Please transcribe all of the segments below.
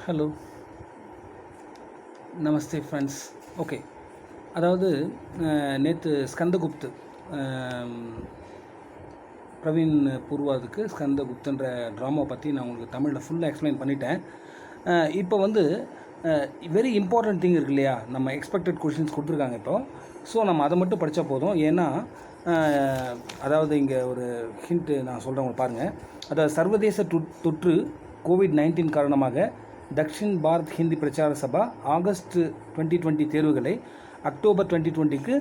Hello, நமஸ்தே friends. Okay, அதாவது நேற்று ஸ்கந்தகுப்த் Praveen பூர்வாதுக்கு ஸ்கந்தகுப்துன்ற drama பற்றி நான் உங்களுக்கு தமிழில் ஃபுல்லாக எக்ஸ்பிளைன் பண்ணிட்டேன். இப்போ வந்து வெரி இம்பார்ட்டண்ட் திங் இருக்கு இல்லையா, நம்ம எக்ஸ்பெக்டட் கொஷின்ஸ் கொடுத்துருக்காங்க இப்போ. ஸோ நம்ம அதை மட்டும் படித்தா போதும். ஏன்னா அதாவது இங்கே ஒரு ஹிண்ட்டு நான் சொல்கிறேன் உங்களுக்கு பாருங்கள். அதாவது சர்வதேச தொற்று கோவிட்-19 காரணமாக தக்ஷின் பாரத் ஹிந்தி பிரச்சார சபா ஆகஸ்ட் 2020 தேர்வுகளை அக்டோபர் 2020க்கு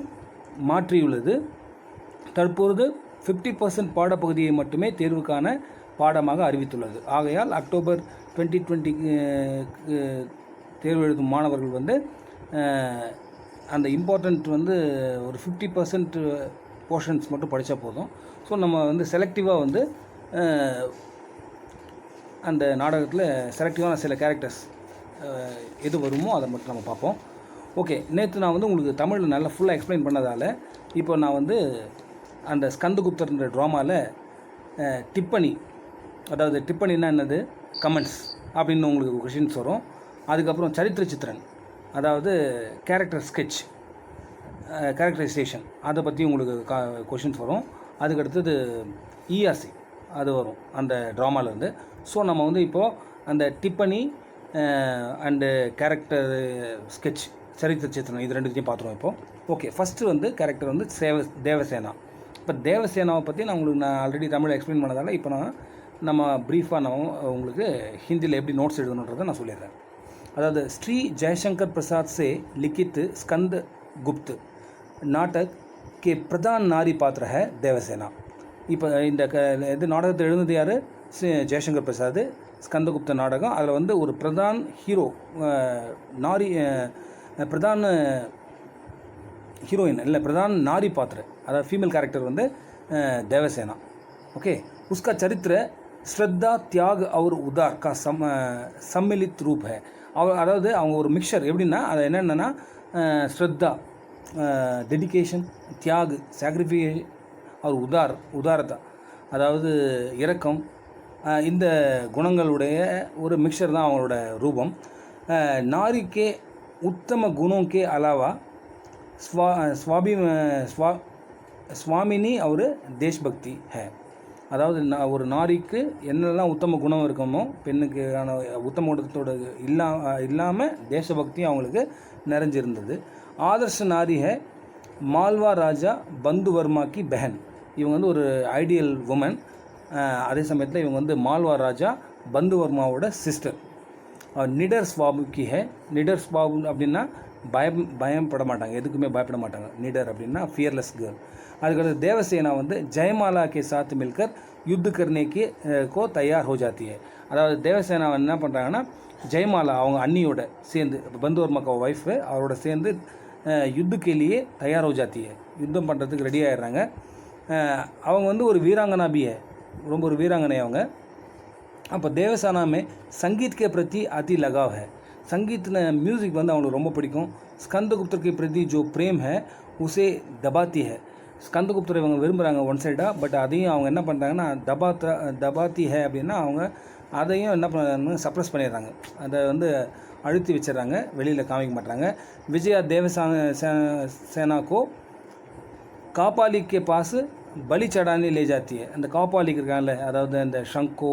மாற்றியுள்ளது. தற்பொழுது 50% பாடப்பகுதியை மட்டுமே தேர்வுக்கான பாடமாக அறிவித்துள்ளது. ஆகையால் அக்டோபர் 2020 தேர்வு எழுதும் மாணவர்கள் வந்து அந்த இம்பார்ட்டண்ட் வந்து ஒரு 50% போர்ஷன்ஸ் மட்டும் படித்தா போதும். ஸோ நம்ம வந்து செலக்டிவாக வந்து அந்த நாடகத்தில் செலக்டிவான சில கேரக்டர்ஸ் எது வருமோ அதை மட்டும் நம்ம பார்ப்போம். ஓகே, நேற்று நான் வந்து உங்களுக்கு தமிழில் நல்லா ஃபுல்லாக எக்ஸ்பிளைன் பண்ணதால் இப்போ நான் வந்து அந்த ஸ்கந்தகுப்தர்ன்ற ட்ராமாவில் டிப்பனி, அதாவது டிப்பனின்னா என்னது, கமெண்ட்ஸ் அப்படின்னு உங்களுக்கு கொஷின்ஸ் வரும். அதுக்கப்புறம் சரித்திர சித்திரன், அதாவது கேரக்டர் ஸ்கெட்ச், கேரக்டரைசேஷன், அதை பற்றி உங்களுக்கு கொஷின்ஸ் வரும். அதுக்கடுத்தது இஆர்சி அது வரும் அந்த ட்ராமாவிலேருந்து. ஸோ நம்ம வந்து இப்போது அந்த டிப்பனி அண்டு கேரக்டர் ஸ்கெட்ச், சரித்திர சித்திரன், இது ரெண்டுத்தையும் பார்த்துருவோம் இப்போது. ஓகே, ஃபஸ்ட்டு வந்து கேரக்டர் வந்து தேவசேனா. இப்போ தேவசேனாவை பற்றி நான் ஆல்ரெடி தமிழில் எக்ஸ்பிளைன் பண்ணதால் இப்போ நம்ம ப்ரீஃபாக நான் உங்களுக்கு ஹிந்தியில் எப்படி நோட்ஸ் எழுதணுன்றதை நான் சொல்லிடுறேன். அதாவது ஸ்ரீ ஜெய்சங்கர் பிரசாத் से लिखित स्कंद गुप्त नाटक के प्रधान नारी पात्र है देवसेना. இப்போ இந்த இது நாடகத்தை எழுந்தது யார்? ஜெய்சங்கர் பிரசாத். ஸ்கந்தகுப்த நாடகம், அதில் வந்து ஒரு பிரதான் ஹீரோ, நாரி பிரதான் ஹீரோயின் இல்லை, பிரதான் நாரி பாத்திர, அதாவது ஃபீமேல் கேரக்டர் வந்து தேவசேனா. ஓகே, उसका चरित्र श्रद्धा त्याग और उदार का सम्मिलित रूप है. அதாவது அவங்க ஒரு மிக்சர். எப்படின்னா அது என்னென்னா ஸ்ரத்தா, டெடிகேஷன், தியாகு, சாக்ரிஃபிகேஷன், அவர் உதாரதா, அதாவது இரக்கம், இந்த குணங்களுடைய ஒரு மிக்சர் தான் அவங்களோட ரூபம். நாரிக்கே உத்தம குணோக்கே அலாவா சுவாமினி அவர் தேஷ்பக்தி ஹே. அதாவது ஒரு நாரிக்கு என்னெல்லாம் உத்தம குணம் இருக்குமோ, பெண்ணுக்கான உத்தம குணத்தோட இல்லாமல் தேசபக்தி அவங்களுக்கு நிறைஞ்சிருந்தது. ஆதர்ஷ நாரி ஹே மால்வா ராஜா பந்துவர்மா கி பெஹன். இவங்க வந்து ஒரு ஐடியல் உமன். அதே சமயத்தில் இவங்க வந்து மால்வா ராஜா பந்துவர்மாவோட சிஸ்டர். நிடர் ஸ்வாபு கி ஹே. நிடர் ஸ்வாபு அப்படின்னா பயப்பட மாட்டாங்க, எதுக்குமே பயப்பட மாட்டாங்க. நிடர் அப்படின்னா ஃபியர்லெஸ் கேர்ள். அதுக்கடுத்து தேவசேனா வந்து ஜெயமாலா கே சாத் மில்கர் யுத்த கர்னேக்கு கோ தயார் ஹோ ஜாத்தி ஹை. அதாவது தேவசேனா என்ன பண்ணுறாங்கன்னா ஜெயமாலா அவங்க அண்ணியோட சேர்ந்து, பந்துவர்மாக்கா ஒய்ஃபு, அவரோட சேர்ந்து யுத்துக்கேலியே தயார் ஹோ ஜாத்தி ஹை, யுத்தம் பண்ணுறதுக்கு ரெடி ஆகிடுறாங்க. அவங்க வந்து ஒரு வீராங்கனா பி ஹை, ரொம்ப ஒரு வீராங்கனை அவங்க. அப்போ தேவசேனாமே சங்கீத் கே பிரதி அதி லகாவ் ஹை. சங்கீத்தில் மியூசிக் வந்து அவங்களுக்கு ரொம்ப பிடிக்கும். ஸ்கந்தகுப்தர் கே பிரதி ஜோ பிரேம் ஹை உசே தபாத்தி ஹை. ஸ்கந்தகுப்தரை இவங்க விரும்புகிறாங்க ஒன் சைடாக, பட் அதையும் அவங்க என்ன பண்ணுறாங்கன்னா தபாத்தி ஹை அப்படின்னா அவங்க அதையும் என்ன பண்ணுறாங்க, சப்ரஸ் பண்ணிடுறாங்க. அதை வந்து அழுத்தி வச்சிடறாங்க, வெளியில் காமிக்க மாட்டாங்க. விஜயா தேவசேனாக்கோ காப்பாலிக்கே பாஸ் பலி சடானி லே ஜாத்தி ஹை. அந்த காப்பாலிக்கு இருக்காங்கல்ல, அதாவது அந்த ஷங்கோ,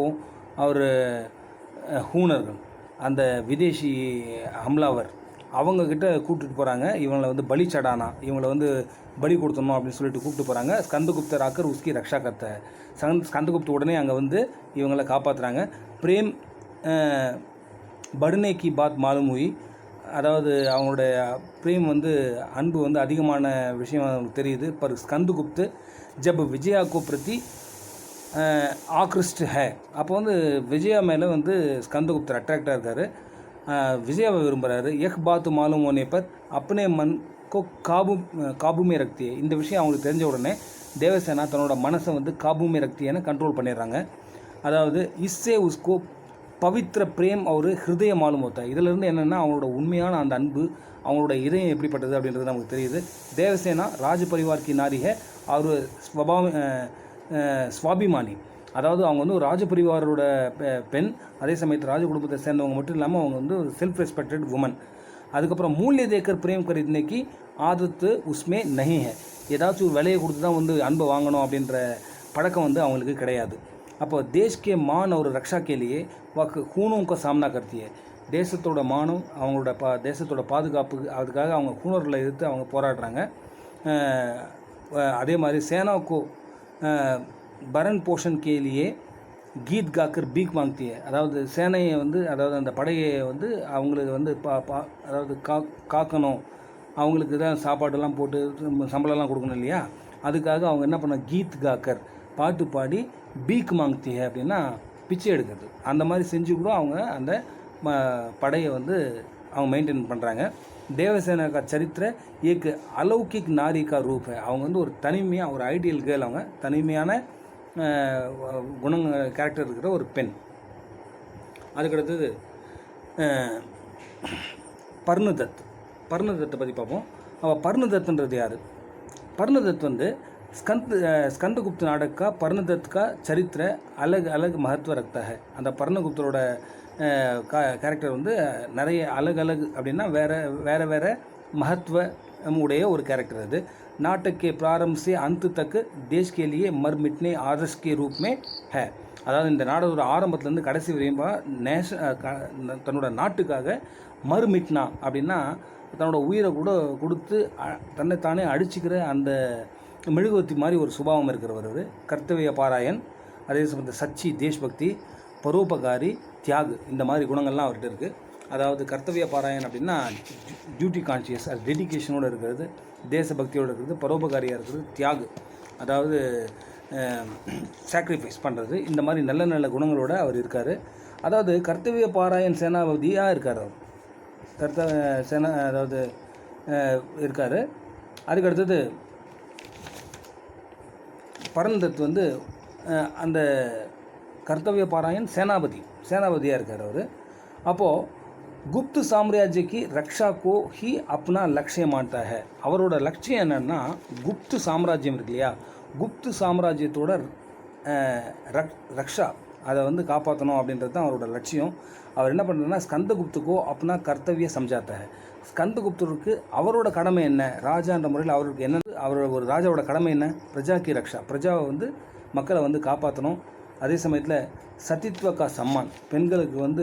அவர் ஹூனர்கள், அந்த விதேசி ஹம்லாவர், அவங்கக்கிட்ட கூப்பிட்டுட்டு போகிறாங்க. இவங்களை வந்து பலி சடானா, இவங்களை வந்து பலி கொடுத்தணும் அப்படின்னு சொல்லிட்டு கூப்பிட்டு போகிறாங்க. ஸ்கந்தகுப்தர் ஆக்கர் உஸ்கி ரக்ஷா கர்த்த. ஸ்கந்தகுப்த உடனே அங்கே வந்து இவங்களை காப்பாற்றுறாங்க. பிரேம் படுனே கி பாத் மாலும் ஹுயி. அதாவது அவங்களுடைய பிரேம் வந்து அன்பு வந்து அதிகமான விஷயம் தெரியுது. பர் ஸ்கந்தகுப்த் ஜப் விஜயாக்கோ பிரதி ஆக்ரிஸ்ட் ஹே. அப்போ வந்து விஜயா மேலே வந்து ஸ்கந்தகுப்தர் அட்ராக்டாக இருக்கார், விஜயாவை விரும்புகிறாரு. எக் பாத்து மாலும் ஹோனே பர் அப்னே மன் கோ காபுமே ரக்தி. இந்த விஷயம் அவங்களுக்கு தெரிஞ்ச உடனே தேவசேனா தன்னோட மனசை வந்து காபுமே ரக்தியை கண்ட்ரோல் பண்ணிடுறாங்க. அதாவது இஸ்ஸே உஸ்கோ பவித்ர பிரேம் அவர் ஹிருதய மாலும் ஹோத்தா. இதிலேருந்து என்னென்னா அவங்களோட உண்மையான அந்த அன்பு, அவங்களோட இதயம் எப்படிப்பட்டது அப்படின்றது நமக்கு தெரியுது. தேவசேனா ராஜ பரிவார் கி நாரி ஹே, அவர் ஸ்வாபிமானி, அதாவது அவங்க வந்து ஒரு ராஜபரிவாரோட பெண், அதே சமயத்தில் ராஜ குடும்பத்தை சேர்ந்தவங்க மட்டும் இல்லாமல் அவங்க வந்து ஒரு செல்ஃப் ரெஸ்பெக்டட் உமன். அதுக்கப்புறம் மூல்ய தேக்கர் பிரேம் கரீதனே கி ஆதத்து உஸ்மே நஹி ஹை. ஏதாச்சும் ஒரு விலையை கொடுத்து தான் வந்து அன்பை வாங்கணும் அப்படின்ற பழக்கம் வந்து அவங்களுக்கு கிடையாது. அப்போ தேஷ் கே மான் और रक्षा के लिए वह खूनों का सामना करती है. தேசத்தோட மானம், அவங்களோட தேசத்தோட பாதுகாப்பு, அதுக்காக அவங்க கூனர்களை எதிர்த்து அவங்க போராடுறாங்க. அதே மாதிரி சேனாவுக்கு பரன் போஷன் கேலியே கீத் காக்கர் பீக் மாங்கத்தி. அதாவது சேனையை வந்து, அதாவது அந்த படையை வந்து அவங்களுக்கு வந்து அதாவது காக்கணும், அவங்களுக்கு தான் சாப்பாடெல்லாம் போட்டு சம்பளம்லாம் கொடுக்கணும் இல்லையா, அதுக்காக அவங்க என்ன பண்ண கீத் காக்கர் பாட்டு பாடி பீக் மாங்கத்தி அப்படின்னா பிச்சை எடுக்கிறது, அந்த மாதிரி செஞ்சு கூட அவங்க அந்த படையை வந்து அவங்க மெயின்டைன் பண்ணுறாங்க. தேவசேனா கா சரித்திர ஏக் அலௌகிக் நாரி கா ரூப் है. அவங்க வந்து ஒரு தனிமையாக, ஒரு ஐடியல் கேர்ள், அவங்க தனிமையான கேரக்டர் இருக்கிற ஒரு பெண். அதுக்கடுத்தது பர்ணுதத். பர்ணுதத்தை பற்றி பார்ப்போம். அவள் பர்ணுதத்ன்றது யார்? பர்ணுதத் வந்து ஸ்கந்தகுப்த நாடக का பர்ணுதத் का சரித்திர अलग अलग महत्व रखता है. அந்த பர்ணகுப்தரோட கேரக்டர் வந்து நிறைய அலக் அப்படின்னா வேறு வேறு மகத்துவம் உடைய ஒரு கேரக்டர். அது नाटक के प्रारंभ से अंत तक देश के लिए मर मिटने आदर्श के रूप में है. அதாவது இந்த நாடகத்தோட ஆரம்பத்துலேருந்து கடைசி வரையும் தன்னோட நாட்டுக்காக மறு மிட்னா அப்படின்னா தன்னோட உயிரை கூட கொடுத்து தன்னைத்தானே அடிச்சுக்கிற அந்த மெழுகுவத்தி மாதிரி ஒரு சுபாவம் இருக்கிறவர் அவர். கர்த்தவிய பாராயன், அதே சமயத்தில் சச்சி தேஷ்பக்தி, பரோபகாரி, தியாகு, இந்த மாதிரி குணங்கள்லாம் அவர்கிட்ட இருக்குது. அதாவது கர்த்தவிய பாராயன் அப்படின்னா டியூட்டி கான்ஷியஸ், அது டெடிக்கேஷனோடு இருக்கிறது, தேசபக்தியோடு இருக்கிறது, பரோபகாரியாக இருக்கிறது, தியாகு அதாவது சாக்ரிஃபைஸ் பண்ணுறது, இந்த மாதிரி நல்ல நல்ல குணங்களோடு அவர் இருக்கார். அதாவது கர்த்தவிய பாராயன் சேனாபதியாக இருக்கார் அவர். அதாவது இருக்கார். அதுக்கடுத்தது பரந்தத் வந்து அந்த கர்த்தவிய பாராயன் சேனாபதியாக இருக்கார் அவர். அப்போது குப்து சாம்ராஜ்யக்கு ரக்ஷா கோ ஹி அப்னா லட்சியம் மாட்டா है. அவரோட லட்சியம் என்னென்னா குப்து சாம்ராஜ்யம் இருக்கு இல்லையா, குப்து சாம்ராஜ்யத்தோட ரக்ஷா, அதை வந்து காப்பாற்றணும் அப்படின்றது தான் அவரோட லட்சியம். அவர் என்ன பண்ணுறதுன்னா ஸ்கந்தகுப்துக்கோ அப்னா கர்த்தவிய சம்ஜாத்தா है. ஸ்கந்தகுப்தருக்கு அவரோட கடமை என்ன, ராஜான்ற முறையில் அவருக்கு என்ன, அவரோட ஒரு ராஜாவோட கடமை என்ன, பிரஜாக்கி ரக்ஷா, பிரஜாவை வந்து மக்களை வந்து காப்பாற்றணும். அதே சமயத்தில் சத்தித்வ கா சம்மான், பெண்களுக்கு வந்து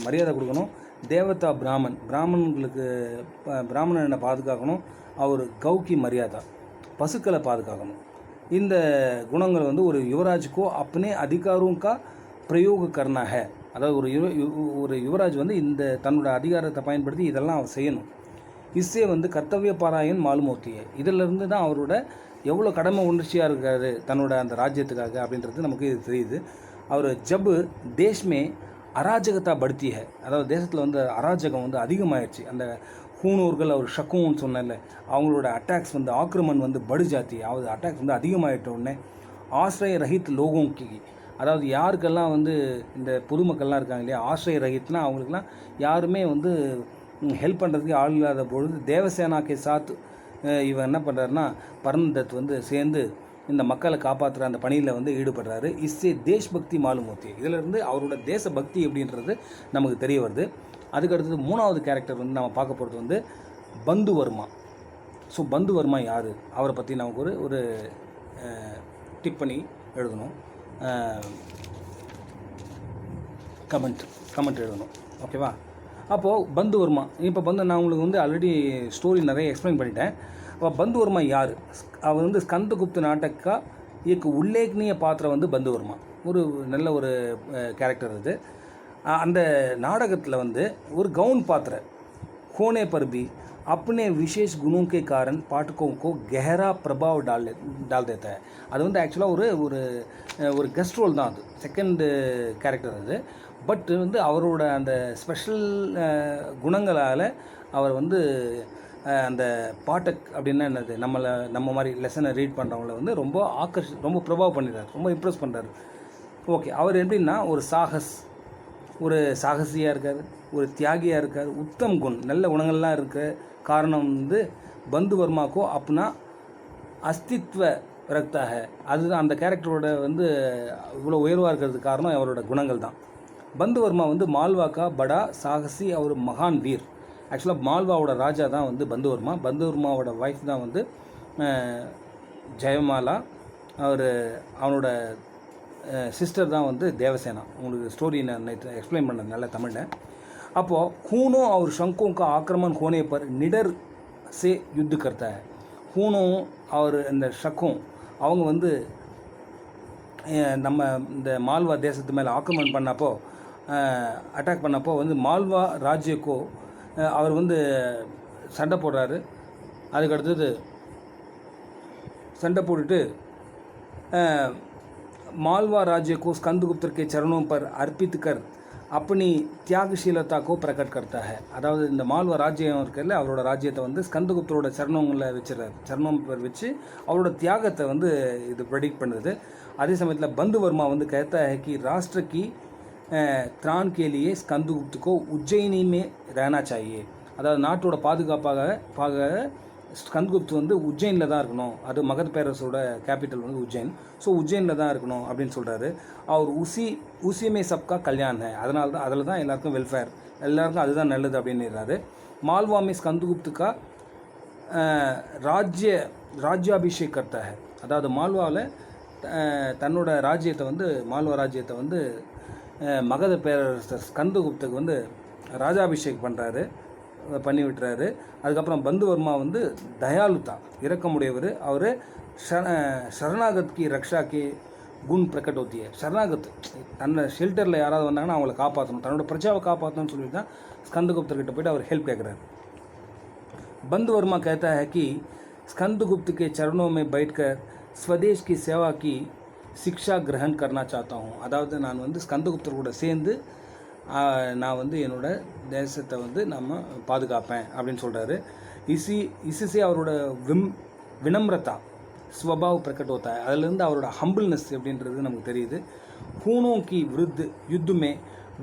மரியாதை கொடுக்கணும். தேவதா பிராமணர்களுக்கு பிராமணனை பாதுகாக்கணும். அவர் கௌகி மரியாதை, பசுக்களை பாதுகாக்கணும். இந்த குணங்கள் வந்து ஒரு யுவராஜுக்கோ அப்பனே அதிகாரம் கா பிரயோக கர்னா है. அதாவது ஒரு யுவராஜ் வந்து இந்த தன்னோட அதிகாரத்தை பயன்படுத்தி இதெல்லாம் அவர் செய்யணும். இஸ்ஸே வந்து கர்த்தவிய பாராயன் மாலுமோத்திய, இதிலிருந்து தான் அவரோட எவ்வளோ கடமை உணர்ச்சியாக இருக்காரு தன்னோட அந்த ராஜ்யத்துக்காக அப்படின்றது நமக்கு இது தெரியுது. அவர் ஜப் தேஷ்மே அராஜகத்தா படுத்தி है. அதாவது தேசத்தில் வந்து அராஜகம் வந்து அதிகமாகிடுச்சு. அந்த ஹூனூர்கள், அவர் ஷக்கூன்னு சொன்னல, அவங்களோட அட்டாக்ஸ் வந்து ஆக்ரமன் வந்து படு ஜாத்தி, அதாவது அட்டாக்ஸ் வந்து அதிகமாகிட்ட உடனே ஆசிரிய ரஹித் லோகோங்கி, அதாவது யாருக்கெல்லாம் வந்து இந்த பொதுமக்கள்லாம் இருக்காங்க இல்லையா, ஆசிரிய ரஹித்னா அவங்களுக்குலாம் யாருமே வந்து ஹெல்ப் பண்ணுறதுக்கு ஆள் இல்லாத பொழுது தேவசேனாக்கே சாத்து இவன் என்ன பண்ணுறாருன்னா பர்ணதத் வந்து சேர்ந்து இந்த மக்களை காப்பாற்றுற அந்த பணியில் வந்து ஈடுபடுறாரு. இஸ்ஸே தேஷ்பக்தி மாலுமூர்த்தி, இதிலிருந்து அவரோட தேசபக்தி அப்படின்றது நமக்கு தெரிய வருது. அதுக்கடுத்தது மூணாவது கேரக்டர் வந்து நம்ம பார்க்க போகிறது வந்து பந்துவர்மா. ஸோ பந்துவர்மா யார், அவரை பற்றி நமக்கு ஒரு டிப் பண்ணி எழுதணும், கமெண்ட் எழுதணும், ஓகேவா? அப்போது பந்துவர்மா, இப்போ நான் உங்களுக்கு வந்து ஆல்ரெடி ஸ்டோரி நிறைய எக்ஸ்பிளைன் பண்ணிட்டேன். அப்போ பந்துவர்மா யார்? அவர் வந்து ஸ்கந்தகுப்த நாடகா एक उल्लेखनीय पात्र வந்து பந்துவர்மா, ஒரு நல்ல ஒரு கேரக்டர் அது. அந்த நாடகத்தில் வந்து ஒரு கவுன் பாத்திர होने पर भी अपने विशेष गुणों के कारण पाठकों को गहरा प्रभाव डाल देता है. அது வந்து ஆக்சுவலாக ஒரு கெஸ்ட் ரோல் தான், அது செகண்ட் கேரக்டர் அது. பட் வந்து அவரோட அந்த ஸ்பெஷல் குணங்களால் அவர் வந்து அந்த பாட்டக் அப்படின்னா என்னது, நம்ம மாதிரி லெசனை ரீட் பண்ணுறவங்கள வந்து ரொம்ப பிரபாவம் பண்ணிடுறாரு, ரொம்ப இம்ப்ரெஸ் பண்ணுறாரு. ஓகே, அவர் எப்படின்னா ஒரு சாகசியாக இருக்கார், ஒரு தியாகியாக இருக்கார், உத்தம் குண், நல்ல குணங்கள்லாம் இருக்க காரணம் வந்து பந்துவர்மாக்கோ அப்னா அஸ்தித்வ ரக்தா ஹே. அதுதான் அந்த கேரக்டரோட வந்து இவ்வளோ உயர்வாக இருக்கிறதுக்கு காரணம் அவரோட குணங்கள் தான். பந்துவர்மா வந்து மால்வா கா படா சாகசி அவர் மகான் வீர். ஆக்சுவலாக மால்வாவோட ராஜா தான் வந்து பந்துவர்மா. பந்துவர்மாவோட ஒய்ஃப் தான் வந்து ஜெயமாலா. அவனோட சிஸ்டர் தான் வந்து தேவசேனா. உங்களுக்கு ஸ்டோரி நான் நேற்று एक्सप्लेन பண்ண நல்ல தமிழில். அப்போது खूनों और शंकों का आक्रमण होने पर निडर से युद्ध करता है. खूनों और இந்த ஷக்கும் அவங்க வந்து நம்ம இந்த மால்வா தேசத்து மேலே ஆக்கிரமணம் பண்ணப்போ அட்டாக் பண்ணப்போ வந்து மால்வா ராஜ்யக்கோ அவர் வந்து சண்டை போடுறாரு. அதுக்கடுத்தது சண்டை போட்டுட்டு मालवा राज्य को स्कंदगुप्त के चरणों पर अर्पित कर अपनी தியாகசீலதா கோ பிரகட் करता है. அதாவது இந்த மால்வா ராஜ்யம் இருக்கிறதுல அவரோட ராஜ்யத்தை வந்து ஸ்கந்தகுப்தரோட சரணங்களில் வச்சுறாரு. சரணம் வச்சு அவரோட தியாகத்தை வந்து இது ப்ரெடிக்ட் பண்ணுது. அதே சமயத்தில் பந்துவர்மா வந்து कहता है कि राष्ट्र की त्राण के लिए स्कंदगुप्त को उज्जैनी में रहना चाहिए. அதாவது நாட்டோட பாதுகாப்பாக ஸ்கந்தகுப்த் வந்து உஜ்ஜைனில் தான் இருக்கணும். அது மகத் பேரரசோட கேபிட்டல் வந்து உஜ்ஜைன். ஸோ உஜ்ஜைனில் தான் இருக்கணும் அப்படின்னு சொல்கிறாரு. அவர் உசிமே சப்கா கல்யாண் ஹை. அதில் தான் எல்லாருக்கும் வெல்ஃபேர், எல்லாருக்கும் அதுதான் நல்லது அப்படின்னுறாரு. மால்வாமி ஸ்கந்தகுப்துக்கா ராஜ்யாபிஷேக் கர்த்தா ஹை. அதாவது மால்வாவில் தன்னோட ராஜ்யத்தை வந்து மால்வா ராஜ்யத்தை வந்து மகத பேரரசர் ஸ்கந்தகுப்துக்கு வந்து ராஜாபிஷேக் பண்ணி விட்டுறாரு. அதுக்கப்புறம் பந்துவர்மா வந்து தயாலுதா, இரக்கமுடையவர். அவர் शरणागत की रक्षा के गुण प्रकट होती है. शरणागत தன்னை ஷெல்டரில் யாராவது வந்தாங்கன்னா அவங்கள காப்பாற்றணும், தன்னோட பிரஜாவை காப்பாற்றணும்னு சொல்லிட்டு தான் ஸ்கந்தகுப்தர்கிட்ட போய்ட்டு அவர் ஹெல்ப் கேட்குறாரு. बंधुवर्मा कहता है कि स्कंदगुप्त के चरणों में बैठकर स्वदेश की सेवा की शिक्षा ग्रहण करना चाहता हूँ. அதாவது நான் வந்து ஸ்கந்தகுப்தர் கூட சேர்ந்து நான் வந்து என்னோட தேசத்தை வந்து நம்ம பாதுகாப்பேன் அப்படின்னு சொல்கிறாரு. இசிசே அவரோட வினம்ரதா ஸ்வபாவ் பிரகட் होता है. அதுலேருந்து அவரோட ஹம்பிள்னஸ் அப்படின்றது நமக்கு தெரியுது. खूनों की विरुद्ध युद्ध में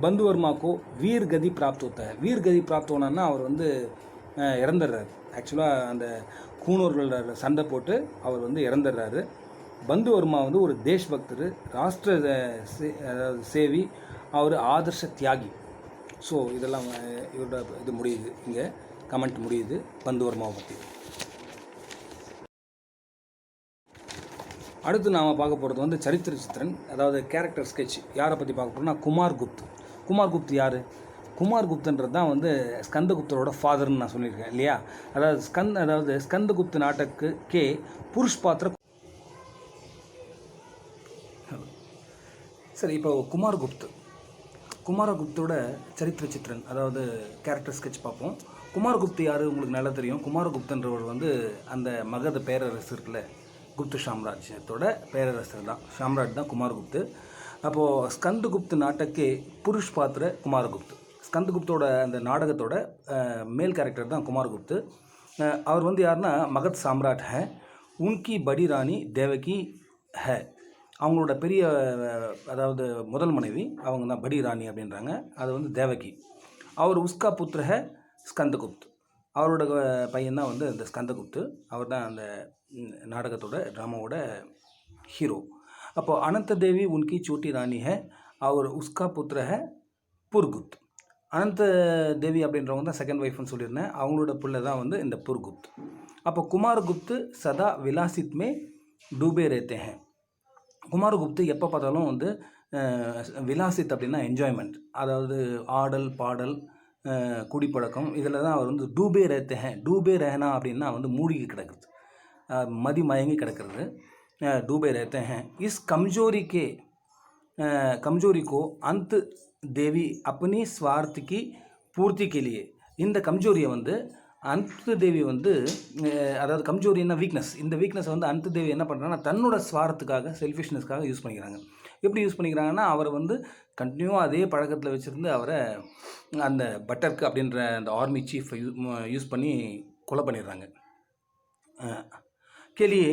बंधुवर्मा को वीर गति प्राप्त होता है. वीर गति प्राप्त होना அவர் வந்து இறந்துடுறாரு. ஆக்சுவலாக அந்த கூனூர்களோட சண்டை போட்டு அவர் வந்து இறந்துடுறாரு. பந்துவர்மா வந்து ஒரு தேஷ்பக்தர், ராஷ்டிர அதாவது சேவி, அவர் ஆதர்ஷ தியாகி. ஸோ இதெல்லாம் இவரோட இது முடியுது, இங்கே கமெண்ட் முடியுது பந்துவர்மாவை பற்றி. அடுத்து நாம் பார்க்க போகிறது வந்து சரித்திர சித்திரன், அதாவது கேரக்டர் ஸ்கெட்ச். யாரை பற்றி பார்க்க போகிறோம்னா குமார்குப்த். குமார்குப்த் யார்? குமார்குப்தன்றது தான் வந்து ஸ்கந்தகுப்தரோட ஃபாதர்னு நான் சொல்லியிருக்கேன் இல்லையா. அதாவது ஸ்கந்தகுப்த நாட்டக்கு கே புருஷ் பாத்திர. சரி, இப்போ குமாரகுப்தோட சரித்திர சித்திரன், அதாவது கேரக்டர் ஸ்கெட்ச் பார்ப்போம். குமாரகுப்த் யார் உங்களுக்கு நல்லா தெரியும். குமாரகுப்தன்றவர் வந்து அந்த மகத பேரரசு இருக்குல்ல, குப்த சாம்ராஜ்யத்தோட பேரரசர் தான், சாம்ராஜ் தான் குமாரகுப்து. அப்போது ஸ்கந்தகுப்த நாட்டக்கே புருஷ் பாத்திர குமாரகுப்த். ஸ்கந்தகுப்தோட அந்த நாடகத்தோட மேல் கேரக்டர் தான் குமாரகுப்து. அவர் வந்து யாருன்னா மகத் சாம்ராட் ஹே, உன்கி படி ராணி தேவகி ஹே. அவங்களோட பெரிய அதாவது முதல் மனைவி அவங்க தான் படி ராணி அப்படின்றாங்க, அது வந்து தேவகி. அவர் உஸ்கா புத்திர ஹே ஸ்கந்தகுப்த். அவரோட பையன் தான் வந்து இந்த ஸ்கந்தகுப்து. அவர் தான் அந்த நாடகத்தோட ட்ராமாவோட ஹீரோ. அப்போது அனந்த தேவி உன்கி சோட்டி ராணி ஹே, அவர் உஸ்கா புத்திர ஹே புர்குப்த். அனந்த தேவி அப்படின்றவங்க தான் செகண்ட் ஒய்ஃப்னு சொல்லியிருந்தேன். அவங்களோட பிள்ளை தான் வந்து இந்த புர்குப்த். அப்போ குமாரகுப்த் சதா விலாசித் மே டூபே ரேத்தே ஹே. குமாரகுப்து எப்போ பார்த்தாலும் வந்து விலாசித் அப்படின்னா என்ஜாய்மெண்ட், அதாவது ஆடல் பாடல் குடிப்பழக்கம், இதில் தான் அவர் வந்து டூபே ரேத்தே ஹே. டூபே ரேனா அப்படின்னா வந்து மூழ்கி கிடக்குறது, மதி மயங்கி கிடக்கிறது, डूबे रहते हैं. इस कमजोरी को अंत देवी अपनी स्वार्थ की पूर्ति के लिए, இந்த கம்ஜோரியை வந்து அந்த தேவி வந்து அதாவது கம்ஜோரின்னா வீக்னஸ், இந்த வீக்னஸை வந்து அந்த தேவி என்ன பண்ணுறாங்கன்னா தன்னோட ஸ்வார்த்துக்காக, செல்ஃபிஷ்னஸ்க்காக யூஸ் பண்ணிக்கிறாங்க. எப்படி யூஸ் பண்ணிக்கிறாங்கன்னா அவரை வந்து கண்டினியூவாக அதே பழக்கத்தில் வச்சுருந்து அவரை அந்த பட்டர்க்கு அப்படின்ற அந்த ஆர்மி சீஃபை யூஸ் பண்ணி கொலை பண்ணிடுறாங்க. के लिए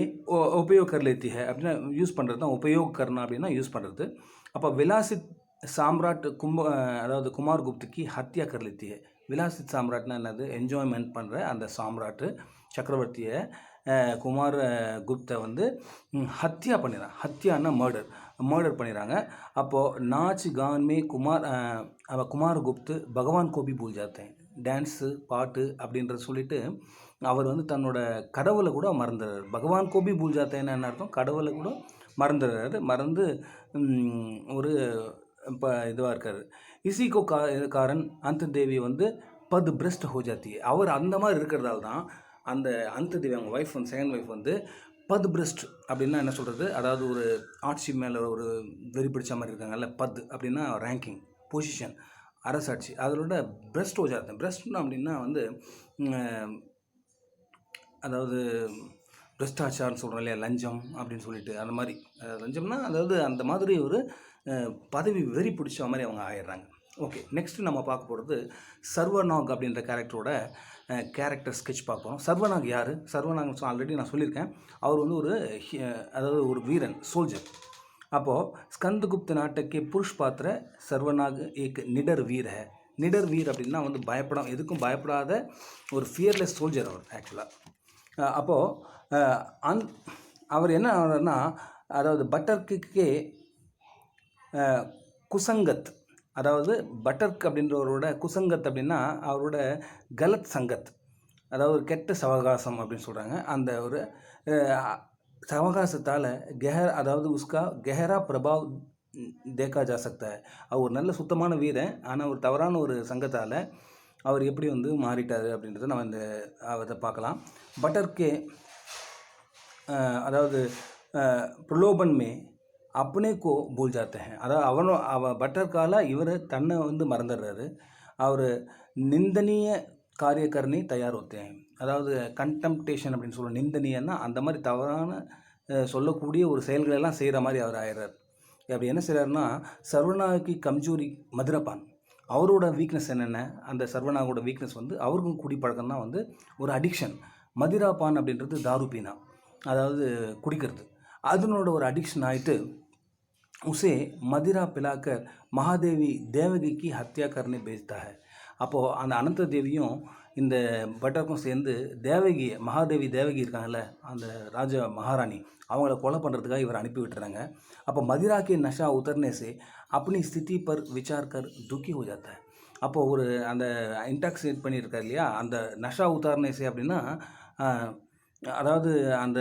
उपयोग कर लेती है அப்படின்னா யூஸ் பண்ணுறது தான் உபயோக கர்னா அப்படின்னா யூஸ் பண்ணுறது. அப்போ விலாசித் சாம்ராட் அதாவது குமார்குப்துக்கு ஹத்யா கர் लेती है. விலாசித் சாம்ராட்னா என்னது? என்ஜாய்மெண்ட் பண்ணுற அந்த சாம்ராட்டு சக்கரவர்த்தியை குமார் குப்தை வந்து ஹத்யா பண்ணிடுறாங்க. ஹத்யான்னா மர்டர் பண்ணிடுறாங்க. அப்போது நாச் கான் மே குமார் குப்து பகவான் கோபி பூல் ஜாத்தே, டான்ஸு பாட்டு அப்படின்றத சொல்லிட்டு அவர் வந்து தன்னோட கடவுளை கூட மறந்துடுறாரு. பகவான் கோபி பூல் ஜாத்தேன்னு என்ன அர்த்தம், கடவுளை கூட மறந்து ஒரு இப்போ இதுவாக இருக்கார். இசிகோ காரன் அந்த தேவி வந்து பத் பிரஸ்ட் ஹோ ஜாத்தி, அவர் அந்த மாதிரி இருக்கிறதால தான் அந்த அந்த தேவி அவங்க ஒய்ஃப் வந்து செகண்ட் ஒய்ஃப் வந்து பத் பிரஸ்ட் அப்படின்னா என்ன சொல்கிறது, அதாவது ஒரு ஆட்சி மேலே ஒரு வெறி பிடிச்ச மாதிரி இருக்காங்கல்ல. பத் அப்படின்னா ரேங்கிங், பொசிஷன், அரசாட்சி. அதோட பிரஸ்ட் ஹோ ஜாத்தி, பிரஸ்ட்னா அப்படின்னா வந்து அதாவது பிரஸ்டாச்சாரம்னு சொல்கிறோம் இல்லையா, லஞ்சம் அப்படின்னு சொல்லிட்டு அந்த மாதிரி. லஞ்சம்னா அதாவது அந்த மாதிரி ஒரு பதவி வெறி பிடிச்ச மாதிரி அவங்க ஆயிடுறாங்க. ஓகே, நெக்ஸ்ட்டு நம்ம பார்க்க போகிறது சர்வநாக் அப்படின்ற கேரக்டரோட கேரக்டர் ஸ்கெட்ச் பார்ப்போம். சர்வநாக் யார்? சர்வநாக் ஆல்ரெடி நான் சொல்லியிருக்கேன். அவர் வந்து அதாவது ஒரு வீரன், சோல்ஜர். அப்போது ஸ்கந்தகுப்த நாட்டக்கே புருஷ் பாத்திர சர்வநாக் ஏக் நிடர் வீர் ஹை. நிடர் வீர் அப்படின்னா வந்து எதுக்கும் பயப்படாத ஒரு ஃபியர்லெஸ் சோல்ஜர் அவர் ஆக்சுவலாக. அப்போது அவர் என்ன ஆனார்னா, அதாவது பட்டர்கே குசங்கத், அதாவது பட்டர்க் அப்படின்றவரோட குசங்கத் அப்படின்னா அவரோட கலத் சங்கத், அதாவது கெட்ட சவகாசம் அப்படின்னு சொல்கிறாங்க. அந்த ஒரு சவகாசத்தால் அதாவது உஸ்கா கெஹரா பிரபாவ் தேக்கா ஜா சக்தா ஹை. அவர் ஒரு நல்ல சுத்தமான வீரன், ஆனால் ஒரு தவறான ஒரு சங்கத்தால் அவர் எப்படி வந்து மாறிட்டார் அப்படின்றத நம்ம அதை பார்க்கலாம். பட்டர்கே அதாவது பிரலோபன் மே अपने को भूल जाते हैं, அதாவது பட்டர்கால இவர் தன்னை வந்து மறந்துடுறாரு. அவர் நிந்தனிய காரியக்கரணி தயார் होते हैं, அதாவது கண்டெம்ப்டேஷன் அப்படின்னு சொல்லுவோம். நிந்தனியன்னா அந்த மாதிரி தவறான சொல்லக்கூடிய ஒரு செயல்களெல்லாம் செய்கிற மாதிரி அவர் ஆயிடுறார். அப்படி என்ன செய்கிறாருன்னா, சர்வநாகி கம்ஜூரி மதுரபான், அவரோட வீக்னஸ் என்னென்ன, அந்த சர்வநாகோட வீக்னஸ் வந்து அவருக்கும் குடிப்பழக்கம் தான் வந்து ஒரு அடிக்ஷன். மதிராபான் அப்படின்றது தாரு பீனா, அதாவது குடிக்கிறது. அதனோட ஒரு அடிக்ஷன் ஆகிட்டு उसे मदिरा पिलाकर महादेवी देवगी की हत्या करने भेजता है. அப்போது அந்த அனந்த தேவியும் இந்த பட்டருக்கும் சேர்ந்து மகாதேவி தேவகி இருக்காங்கல்ல, அந்த ராஜ மகாராணி, அவங்கள கொலை பண்ணுறதுக்காக இவர் அனுப்பி விட்டுறாங்க. அப்போ மதிரா கே நஷா உத்தர்னே से अपनी स्थिति पर विचार कर दुखी हो जाता है. அப்போது ஒரு அந்த இன்டாக்சிகேட் பண்ணியிருக்கார் இல்லையா, அந்த நஷா உத்தார்னேசே அப்படின்னா அதாவது அந்த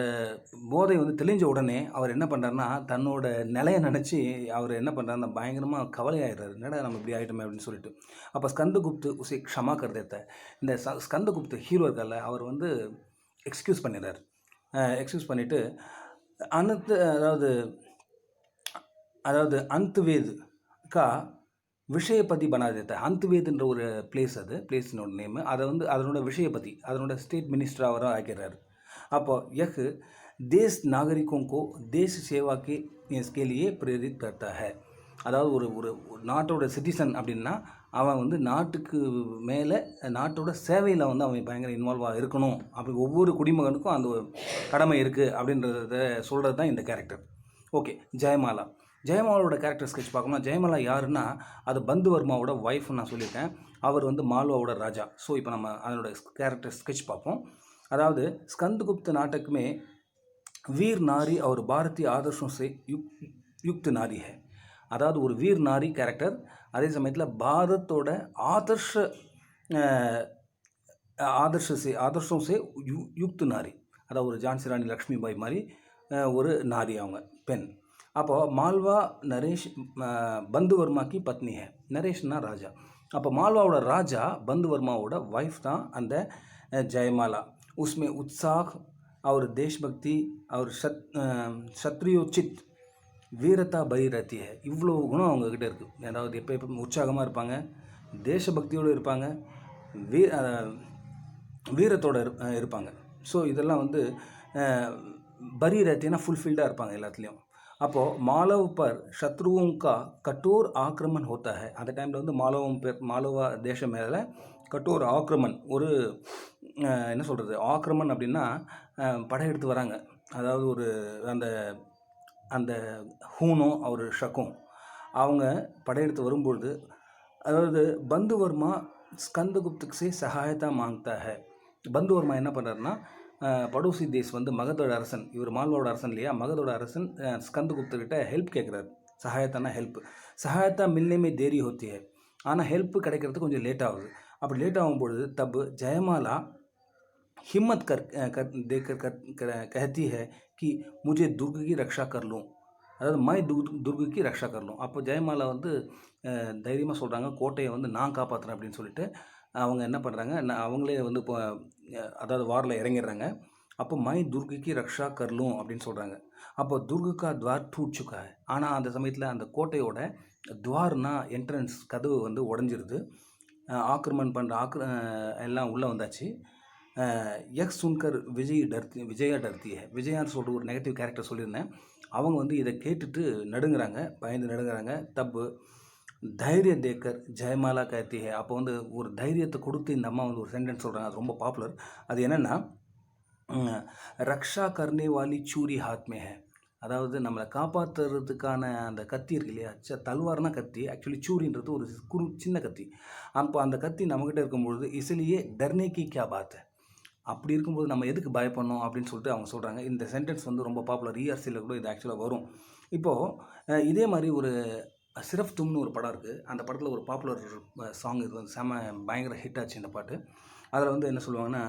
போதை வந்து தெளிஞ்ச உடனே அவர் என்ன பண்ணுறாருன்னா, தன்னோட நிலையை நினச்சி அவர் என்ன பண்ணுறாருன்னா பயங்கரமாக கவலையாயிடுறாரு. என்னடா நம்ம இப்படி ஆகிட்டோமே அப்படின்னு சொல்லிட்டு. அப்போ ஸ்கந்தகுப்து உசே க்ஷமா கருதேத்த, இந்த ஸ்கந்தகுப்து ஹீரோ இருக்கார்ல, அவர் வந்து எக்ஸ்கியூஸ் பண்ணிடுறாரு. எக்ஸ்கியூஸ் பண்ணிவிட்டு அதாவது அந்த்வேத் கா விஷயபதி பனா தேத்தா. அந்த்வேத்ன்ற ஒரு பிளேஸினோட நேமு, அதை வந்து அதனோட விஷயபதி, அதனோட ஸ்டேட் மினிஸ்டர் அவராக ஆக்கிறார். அப்போ யக் தேश नागरिकों को देश सेवा के इसके लिए प्रेरित करता है. அதாவது ஒரு நாட்டோட சிட்டிசன் அப்படின்னா அவன் வந்து நாட்டுக்கு மேலே நாட்டோட சேவையில் வந்து அவன் பயங்கர இன்வால்வாக இருக்கணும். அப்படி ஒவ்வொரு குடிமகனுக்கும் அந்த ஒரு கடமை இருக்குது அப்படின்றத சொல்கிறது தான் இந்த கேரக்டர். ஓகே, ஜெயமாலாவோட கேரக்டர் ஸ்கெட்ச் பார்க்கணும். ஜெயமாலா யாருன்னா, அது பந்துவர்மாவோட ஒய்ஃப்னு நான் சொல்லியிருக்கேன். அவர் வந்து மால்வாவோட ராஜா. ஸோ இப்போ நம்ம அதனோட கேரக்டர் ஸ்கெட்ச் பார்ப்போம். அதாவது ஸ்கந்தகுப்த नाटक में वीर नारी और भारतीय आदर्शों से युक्त नारी है. அதாவது ஒரு வீர் நாரி கேரக்டர், அதே சமயத்தில் பாரதத்தோட ஆதர்ஷம் சே யுக்த் நாரி, அதாவது ஒரு ஜான்சி ராணி லக்ஷ்மிபாய் மாதிரி ஒரு நாரி, அவங்க பெண். அப்போது மால்வா நரேஷ் பந்துவர்மா கி பத்னி ஹை. நரேஷ்னா ராஜா. அப்போ மால்வாவோட ராஜா பந்துவர்மாவோட ஒய்ஃப் தான் அந்த ஜெயமாலா. उसमें उत्साह और देशभक्ति और क्षत्रियोचित வீரத்தா பரி ரத்தி ஹை. இவ்வளோ குணம் அவங்கக்கிட்ட இருக்குது. அதாவது எப்போ உற்சாகமாக இருப்பாங்க, தேசபக்தியோடு இருப்பாங்க, வீரத்தோடு இருப்பாங்க. ஸோ இதெல்லாம் வந்து பரி ரத்தினா ஃபுல்ஃபில்டாக இருப்பாங்க எல்லாத்துலேயும். அப்போது மாலவ் பர் சத்ருவோं का कठोर आक्रमण होता है. அந்த டைமில் வந்து மாலவா தேசம் மேலே கட்டோர் ஆக்ரமன், ஒரு என்ன சொல்கிறது, ஆக்ரமன் அப்படின்னா படையெடுத்து வராங்க. அதாவது ஒரு அந்த ஹூனோ அவர் ஷக்கும் அவங்க படையெடுத்து வரும்பொழுது, அதாவது பந்துவர்மா ஸ்கந்தகுப்துக்கு சகாயத்தா மாங்கத்தா ஹை. பந்துவர்மா என்ன பண்ணுறாருன்னா, படோசி தேஸ் வந்து மகதோட அரசன், இவர் மால்வாவோட அரசன் இல்லையா, மகதோட அரசன் ஸ்கந்தகுப்தர்கிட்ட ஹெல்ப் கேட்குறாரு. சகாயத்தானா ஹெல்ப், சகாயத்தா மில்னே தேரி ஹோத்தி ஹை, ஆனால் ஹெல்ப் கிடைக்கிறது கொஞ்சம் லேட் ஆகுது. அப்படி லேட் ஆகும்பொழுது தப் ஜெயமாலா हिम्मत कर देकर कहती है कि मुझे दुर्ग की रक्षा कर लूँ, அதாவது மை துர்கு கி ரக்ஷா கரலும். அப்போ ஜெயமாலா வந்து தைரியமாக சொல்கிறாங்க, கோட்டையை வந்து நான் காப்பாற்றுறேன் அப்படின்னு சொல்லிட்டு அவங்க என்ன பண்ணுறாங்க, அவங்களே வந்து இப்போ அதாவது வாரில் இறங்கிடுறாங்க. அப்போ மை துர்கு கி ரக்ஷா கரலும் அப்படின்னு சொல்கிறாங்க. அப்போ துர்கு கா துவார் டூட் சுக்கா है. ஆனால் அந்த சமயத்தில் அந்த கோட்டையோட துவார்னா என்ட்ரன்ஸ் கதவு வந்து உடஞ்சிருது. ஆக்கிரமணம் பண்ணுற எல்லாம் உள்ளே வந்தாச்சு. எக்ஸ் சுன்கர் விஜயா டர்த்தி है. விஜயான்னு சொல்கிற ஒரு நெகட்டிவ் கேரக்டர் சொல்லியிருந்தேன். அவங்க வந்து இதை கேட்டுட்டு நடுங்குறாங்க, பயந்து நடுங்குறாங்க. தப்பு தைரிய தேக்கர் ஜெயமாலா कहती है. அப்போ வந்து ஒரு தைரியத்தை கொடுத்து இந்த அம்மா வந்து ஒரு சென்டென்ஸ் சொல்கிறாங்க, அது ரொம்ப பாப்புலர். அது என்னென்னா, ரக்ஷா கர்னே வாலி சூரி ஹாத் மே ஹை. அதாவது நம்மளை காப்பாற்றுறதுக்கான அந்த கத்தி இருக்கு இல்லையா, தல்வார்னா கத்தி, ஆக்சுவலி சூரின்றது ஒரு சின்ன கத்தி. அப்போ அந்த கத்தி நம்மக்கிட்ட இருக்கும்பொழுது இசிலியே டர்னே கி கியா பாத், அப்படி இருக்கும்போது நம்ம எதுக்கு பயப்படணும் அப்படின்னு சொல்லிட்டு அவங்க சொல்கிறாங்க. இந்த சென்டென்ஸ் வந்து ரொம்ப பாப்புலர், ERCயில் கூட இது ஆக்சுவலாக வரும். இப்போது இதே மாதிரி ஒரு சிரஃப் தும்னு ஒரு படம் இருக்குது. அந்த படத்தில் ஒரு பாப்புலர் சாங் இது வந்து பயங்கர ஹிட் ஆச்சு இந்த பாட்டு. அதில் வந்து என்ன சொல்லுவாங்கன்னா,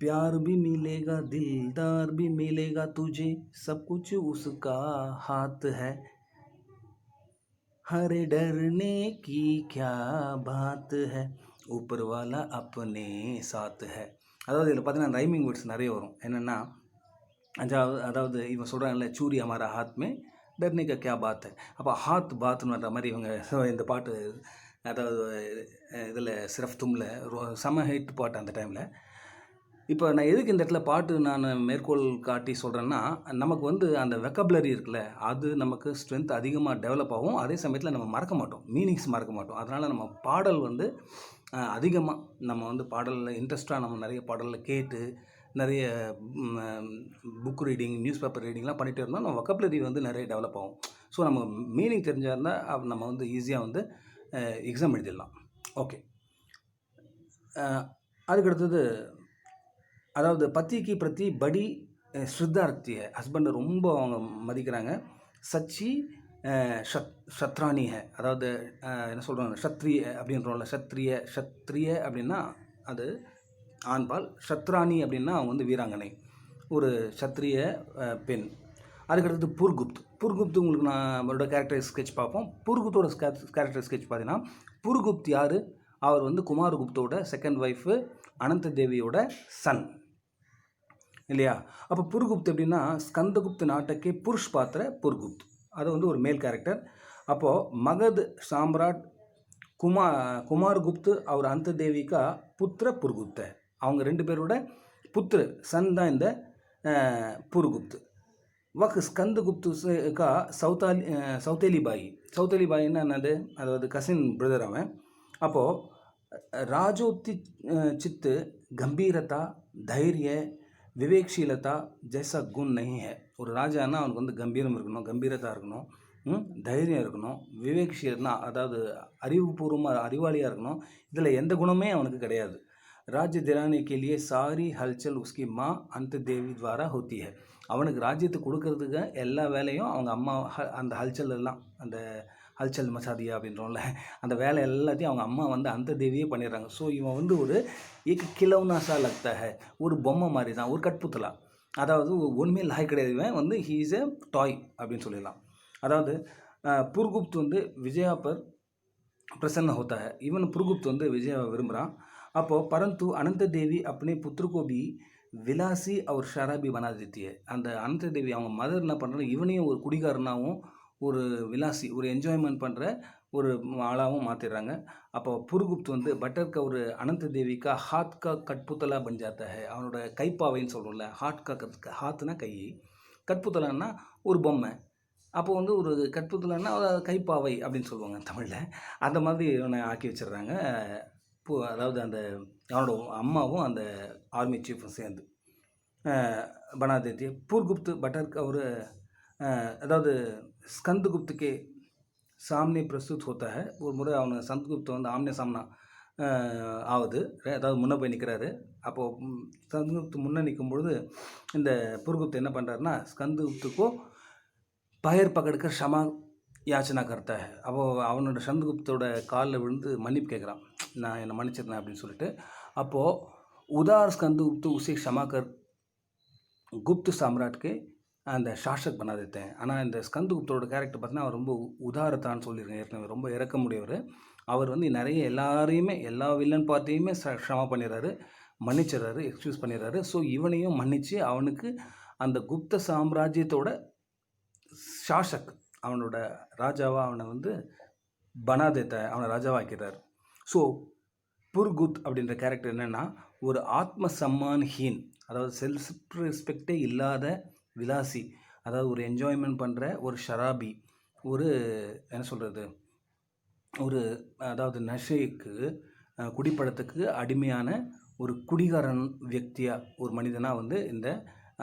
प्यार भी मिलेगा दिलदार भी मिलेगा तुझे सब कुछ उसका हाथ है हरे डरने की क्या बात है ऊपर वाला अपने साथ है. அதாவது இதில் பார்த்தீங்கன்னா ரைமிங் வேர்ட்ஸ் நிறைய வரும். என்னென்னா, அதாவது இவன் சொல்கிறாங்கல்ல, சூரி ஹமாரா ஹாத் மே டர்னே கா கியா பாத். அப்போ ஹாத் பாத்னு வர்ற மாதிரி இவங்க இந்த பாட்டு, அதாவது இதில் சிரஃப் தும்ல செம ஹிட் பாட்டு அந்த டைமில். இப்போ நான் எதுக்கு இந்த இடத்துல பாட்டு நான் மேற்கோள் காட்டி சொல்கிறேன்னா, நமக்கு வந்து அந்த வெக்கபுலரி இருக்குல்ல, அது நமக்கு ஸ்ட்ரென்த் அதிகமாக டெவலப் ஆகும். அதே சமயத்தில் நம்ம மறக்க மாட்டோம், மீனிங்ஸ் மறக்க மாட்டோம். அதனால் நம்ம பாடல் வந்து அதிகமாக நம்ம வந்து பாடலில் இன்ட்ரெஸ்ட்டாக நம்ம நிறைய பாடலில் கேட்டு நிறைய புக் ரீடிங், நியூஸ் பேப்பர் ரீடிங்லாம் பண்ணிகிட்டே இருந்தோம். நம்ம வெக்கபுலரி வந்து நிறைய டெவலப் ஆகும். ஸோ நம்ம மீனிங் தெரிஞ்சால் இருந்தால் நம்ம வந்து ஈஸியாக வந்து எக்ஸாம் எழுதிடலாம். ஓகே, அதுக்கடுத்தது, அதாவது பத்திக்கு பிரதி படி ஸ்ரத்தா ரக்தி है. ஹஸ்பண்டை ரொம்ப அவங்க மதிக்கிறாங்க. சச்சி ஷத்ராணி ஹே, அதாவது என்ன சொல்கிறாங்க, ஷத்ரிய அப்படின்றோம்ல, ஷத்ரிய அப்படின்னா அது ஆண்பால், ஷத்ராணி அப்படின்னா அவங்க வந்து வீராங்கனை, ஒரு ஷத்ரிய பெண். அதுக்கடுத்தது புர்குப்த் உங்களுக்கு நான் அவரோட கேரக்டர் ஸ்கெட்ச் பார்ப்போம். புர்குப்தோட கேரக்டர் ஸ்கெட்ச் பார்த்தீங்கன்னா, புர்குப்த் யார், அவர் வந்து குமாரகுப்தோட செகண்ட் ஒய்ஃபு, அனந்த தேவியோட சன் இல்லையா. அப்போ புர்குப்த் எப்படின்னா, ஸ்கந்தகுப்த நாட்டக்கே புருஷ் பாத்திர புர்குப்த், அது வந்து ஒரு மேல் கேரக்டர். அப்போது மகத் சாம்ராட் குமாரகுப்த் அவர் அந்த தேவிக்கா புத்திர புர்குப்த, அவங்க ரெண்டு பேரோட புத்திர சன் தான் இந்த புர்குப்த். வக் ஸ்கந்தகுப்துக்கா சௌத்தேலி பாயின்னா என்னது, அதாவது கசின் பிரதர் அவன். அப்போது ராஜோத்தி சித்து கம்பீரதா தைரிய விவேக்ஷீலதா ஜெய்சா குண் நஹி ஹை. ஒரு ராஜானா அவனுக்கு வந்து கம்பீரம் இருக்கணும், கம்பீரதா இருக்கணும், தைரியம் இருக்கணும், விவேக்ஷீலனா அதாவது அறிவுபூர்வமாக அறிவாளியாக இருக்கணும். இதில் எந்த குணமே அவனுக்கு கிடையாது. ராஜ்ய திரானி கேலியே சாரி ஹல்சல் உஸ்கி மா அந்த தேவி துவாரா ஹோத்தி ஹை. அவனுக்கு ராஜ்யத்தை கொடுக்கறதுக்கு எல்லா வேலையும் அவங்க அம்மா, அந்த ஹல்சல் எல்லாம், அந்த ஹல்சல் மசாதியா அப்படின்றோம்ல, அந்த வேலை எல்லாத்தையும் அவங்க அம்மா வந்து அந்த தேவியே பண்ணிடுறாங்க. ஸோ இவன் வந்து ஒரு கிலவுனாசா லக்தா ஹை, ஒரு பொம்மை மாதிரி தான், ஒரு கட்புத்தலா, அதாவது ஒன்றுமே லாய் கிடையாது, இவன் வந்து ஹீ இஸ் எ டாய் அப்படின்னு சொல்லிடலாம். அதாவது புர்குப்த் வந்து விஜயா பர் பிரசன்ன ஹோத்தா ஹை, இவன் புர்குப்த் வந்து விஜயாவை விரும்புகிறான். அப்போது பரந்து அனந்த தேவி अपने पुत्र को भी விலாசி அவர் ஷராபி பனா தேத்தி है. அந்த அனந்த தேவி அவங்க மதர் என்ன பண்ணுறாங்க, இவனையும் ஒரு குடிகாரனாகவும் ஒரு விலாசி, ஒரு என்ஜாய்மெண்ட் பண்ணுற ஒரு ஆளாகவும் மாற்றிடுறாங்க. அப்போ புர்குப்த் வந்து பட்டர் का ஒரு அனந்த தேவிக்கா ஹாத் கா கட்புத்தலா பன் ஜாத்தா है. அவனோட கைப்பாவைன்னு சொல்கிறோம்ல, ஹாத்னா கை, கட்புத்தலான்னா ஒரு பொம்மை. அப்போ வந்து ஒரு கட்புத்தலான்னா கைப்பாவை அப்படின்னு சொல்லுவாங்க தமிழில். அந்த மாதிரி இவனை ஆக்கி வச்சிடுறாங்க. அதாவது அந்த அவனோட அம்மாவும் அந்த ஆர்மி சீஃபும் சேர்ந்து பனா தேத்தி. புர்குப்த் பட்டர் ஒரு அதாவது ஸ்கந்தகுப்துக்கே சாம்னே பிரஸ்துத் ஹோத்தா ஹை. ஒரு முறை அவனை ஸ்கந்தகுப்தை வந்து ஆம்னே சாம்னா ஆகுது. அதாவது முன்னே போய் நிற்கிறாரு. அப்போது ஸ்கந்தகுப்து முன்னே நிற்கும்பொழுது இந்த புர்குப்து என்ன பண்ணுறாருன்னா, ஸ்கந்தகுப்துக்கோ பயிர் பக்கெடுக்க க்ஷமா யாச்சனா கர்த்தா है. அப்போது அவனோட ஸ்கந்தகுப்தோட காலில் விழுந்து மன்னிப்பு கேட்குறான், நான் என்னை மன்னிச்சிருந்தேன் அப்படின்னு சொல்லிட்டு. அப்போது उदार स्कंदगुप्त उसे क्षमा कर गुप्त साम्राट के அந்த ஷாஷக் பண்ண देते हैं. ஆனால் இந்த ஸ்கந்தகுப்தோட கேரக்டர் பார்த்தீங்கன்னா அவர் ரொம்ப உதாரத்தான்னு சொல்லியிருக்கேன் ஏற்கனவே, ரொம்ப இறக்கமுடையவர். அவர் வந்து நிறைய எல்லாரையுமே எல்லா வில்லன் பார்ட்டியுமே க்ஷமா பண்ணிடுறாரு, மன்னிச்சிடுறாரு, எக்ஸ்கியூஸ் பண்ணிடுறாரு. ஸோ இவனையும் மன்னித்து அவனுக்கு அந்த குப்த சாம்ராஜ்யத்தோட ஷாஷக் அவனோட ராஜாவாக அவனை வந்து பனாதேத்த அவனை ராஜாவாக்கிறார். ஸோ புர்குத் அப்படின்ற கேரக்டர் என்னென்னா ஒரு ஆத்ம சம்மான் ஹீன், அதாவது செல்ஃப் ரெஸ்பெக்டே இல்லாத விலாசி, அதாவது ஒரு என்ஜாய்மெண்ட் பண்ணுற ஒரு ஷராபி, ஒரு என்ன சொல்கிறது, ஒரு அதாவது நஷைக்கு குடிப்பழத்துக்கு அடிமையான ஒரு குடிகாரன் வியக்தியாக ஒரு மனிதனாக வந்து இந்த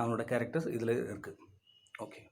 அவனோட கேரக்டர்ஸ் இதில் இருக்குது. ஓகே.